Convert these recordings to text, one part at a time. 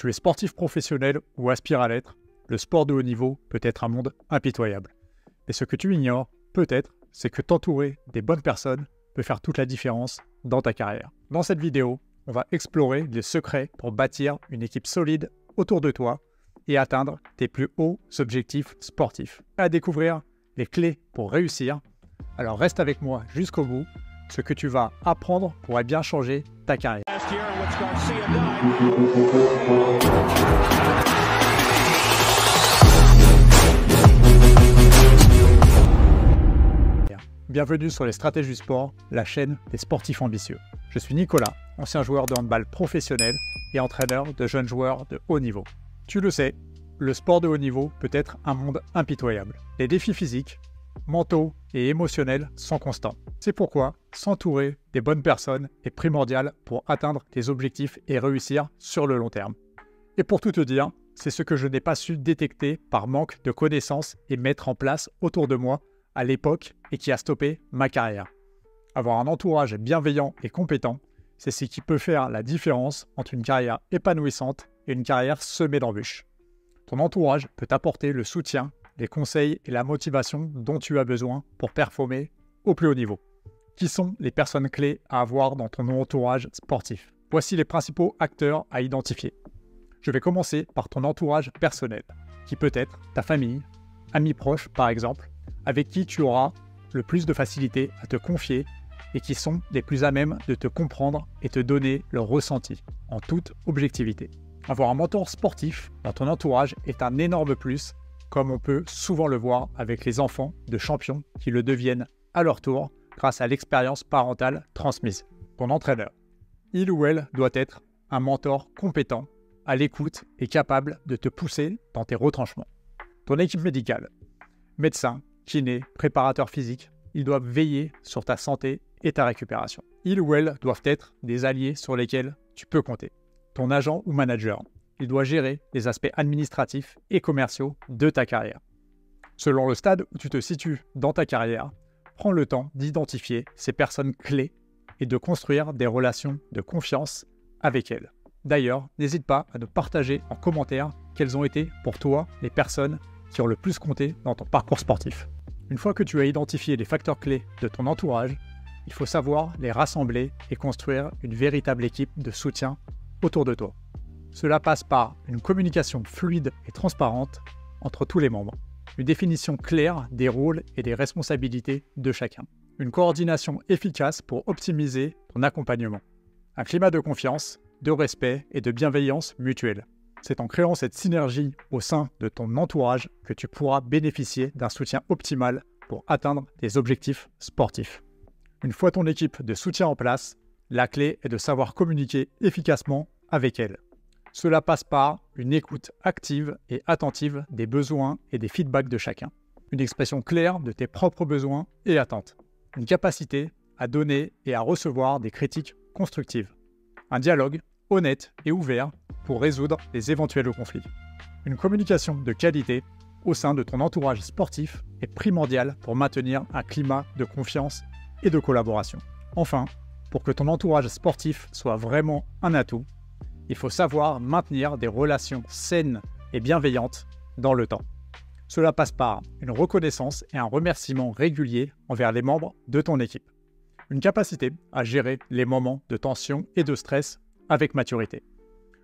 tu es sportif professionnel ou aspires à l'être, le sport de haut niveau peut être un monde impitoyable. Mais ce que tu ignores, peut-être, c'est que t'entourer des bonnes personnes peut faire toute la différence dans ta carrière. Dans cette vidéo, on va explorer les secrets pour bâtir une équipe solide autour de toi et atteindre tes plus hauts objectifs sportifs. À découvrir les clés pour réussir, alors reste avec moi jusqu'au bout. Ce que tu vas apprendre pourrait bien changer ta carrière. Bienvenue sur les Stratèges du sport, la chaîne des sportifs ambitieux. Je suis Nicolas, ancien joueur de handball professionnel et entraîneur de jeunes joueurs de haut niveau. Tu le sais, le sport de haut niveau peut être un monde impitoyable. Les défis physiques, mentaux et émotionnels sont constants. C'est pourquoi s'entourer des bonnes personnes est primordial pour atteindre tes objectifs et réussir sur le long terme. Et pour tout te dire, c'est ce que je n'ai pas su détecter par manque de connaissances et mettre en place autour de moi à l'époque et qui a stoppé ma carrière. Avoir un entourage bienveillant et compétent, c'est ce qui peut faire la différence entre une carrière épanouissante et une carrière semée d'embûches. Ton entourage peut t'apporter le soutien, les conseils et la motivation dont tu as besoin pour performer au plus haut niveau. Qui sont les personnes clés à avoir dans ton entourage sportif? Voici les principaux acteurs à identifier. Je vais commencer par ton entourage personnel, qui peut être ta famille, amis proches par exemple, avec qui tu auras le plus de facilité à te confier et qui sont les plus à même de te comprendre et te donner leur ressenti en toute objectivité. Avoir un mentor sportif dans ton entourage est un énorme plus, comme on peut souvent le voir avec les enfants de champions qui le deviennent à leur tour grâce à l'expérience parentale transmise. Ton entraîneur, il ou elle doit être un mentor compétent, à l'écoute et capable de te pousser dans tes retranchements. Ton équipe médicale, médecin, kiné, préparateur physique, ils doivent veiller sur ta santé et ta récupération. Ils ou elles doivent être des alliés sur lesquels tu peux compter. Ton agent ou manager, il doit gérer les aspects administratifs et commerciaux de ta carrière. Selon le stade où tu te situes dans ta carrière, prends le temps d'identifier ces personnes clés et de construire des relations de confiance avec elles. D'ailleurs, n'hésite pas à nous partager en commentaire quelles ont été pour toi les personnes qui ont le plus compté dans ton parcours sportif. Une fois que tu as identifié les facteurs clés de ton entourage, il faut savoir les rassembler et construire une véritable équipe de soutien autour de toi. Cela passe par une communication fluide et transparente entre tous les membres, une définition claire des rôles et des responsabilités de chacun, une coordination efficace pour optimiser ton accompagnement, un climat de confiance, de respect et de bienveillance mutuelle. C'est en créant cette synergie au sein de ton entourage que tu pourras bénéficier d'un soutien optimal pour atteindre tes objectifs sportifs. Une fois ton équipe de soutien en place, la clé est de savoir communiquer efficacement avec elle. Cela passe par une écoute active et attentive des besoins et des feedbacks de chacun, une expression claire de tes propres besoins et attentes, une capacité à donner et à recevoir des critiques constructives, un dialogue honnête et ouvert pour résoudre les éventuels conflits. Une communication de qualité au sein de ton entourage sportif est primordiale pour maintenir un climat de confiance et de collaboration. Enfin, pour que ton entourage sportif soit vraiment un atout, il faut savoir maintenir des relations saines et bienveillantes dans le temps. Cela passe par une reconnaissance et un remerciement régulier envers les membres de ton équipe. Une capacité à gérer les moments de tension et de stress avec maturité.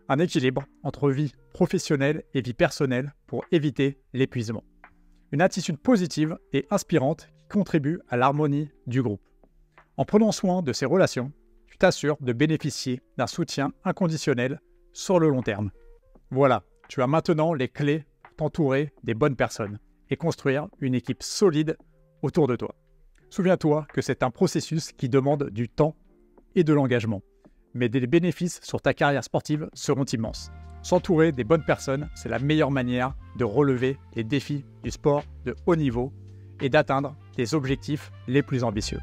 Un équilibre entre vie professionnelle et vie personnelle pour éviter l'épuisement. Une attitude positive et inspirante qui contribue à l'harmonie du groupe. En prenant soin de ces relations, tu t'assures de bénéficier d'un soutien inconditionnel sur le long terme. Voilà, tu as maintenant les clés pour t'entourer des bonnes personnes et construire une équipe solide autour de toi. Souviens-toi que c'est un processus qui demande du temps et de l'engagement, mais les bénéfices sur ta carrière sportive seront immenses. S'entourer des bonnes personnes, c'est la meilleure manière de relever les défis du sport de haut niveau et d'atteindre tes objectifs les plus ambitieux.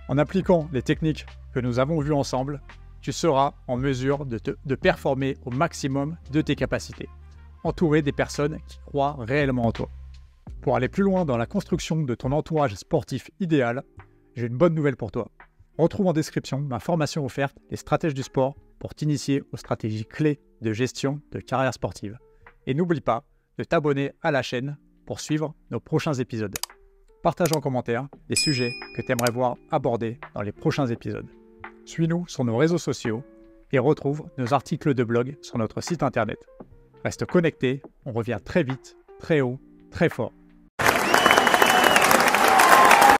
En appliquant les techniques que nous avons vues ensemble, tu seras en mesure de performer au maximum de tes capacités. Entourer des personnes qui croient réellement en toi. Pour aller plus loin dans la construction de ton entourage sportif idéal, j'ai une bonne nouvelle pour toi. Retrouve en description ma formation offerte, les stratèges du sport, pour t'initier aux stratégies clés de gestion de carrière sportive. Et n'oublie pas de t'abonner à la chaîne pour suivre nos prochains épisodes. Partage en commentaire les sujets que tu aimerais voir abordés dans les prochains épisodes. Suis-nous sur nos réseaux sociaux et retrouve nos articles de blog sur notre site internet. Reste connecté, on revient très vite, très haut, très fort.